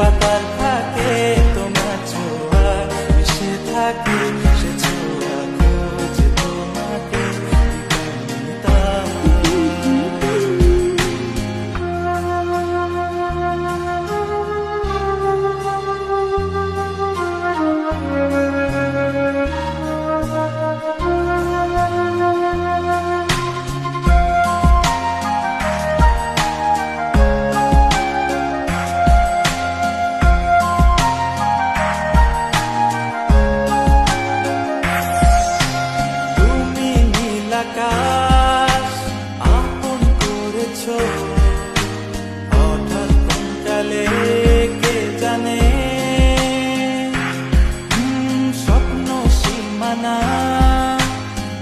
পাতার থাকে তোমার ছোঁয়া মিশে থাকে, সে ছোঁয়া খোঁজে তোমাকে আকাশ আপন করেছো হঠাৎ কোন কালে কে জানে, স্বপ্ন সীমানা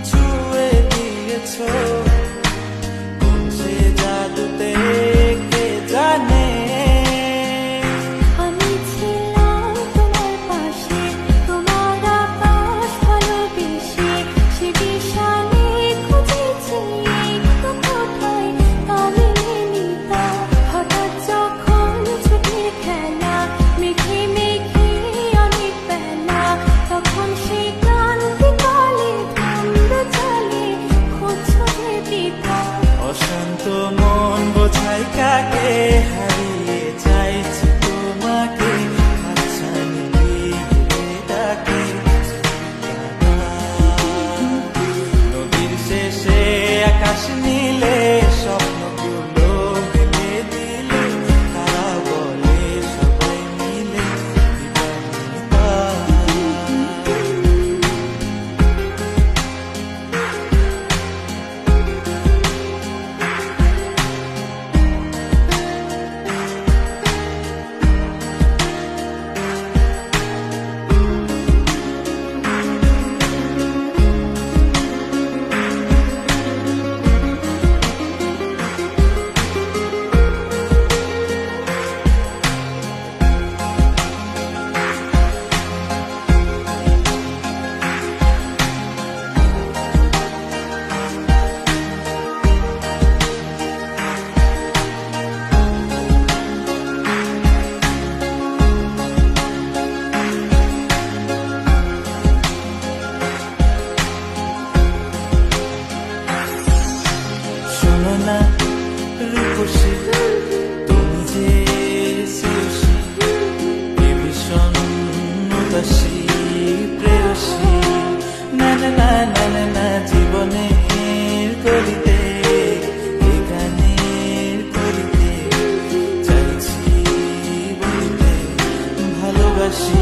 ছুঁয়ে দিয়েছো কোন সে জাদুতে কে জানে। অশান্ত মন বোঝাই কাকে হারিয়ে চাইছি তোমাকে, হাতছানি দিয়ে ডাকে নদীর শেষে আকাশ নীলে স্বপ্নগুলো মেলে দিলে, তারা বলে সবাই মিলে রূপসী তুমি যে শ্রেয়সী এ ভীষণ উদাসী প্রেয়সী, না না না না না না জীবনের করিতে এ গানের করিতে চাইছি বলিতে ভালোবাসি।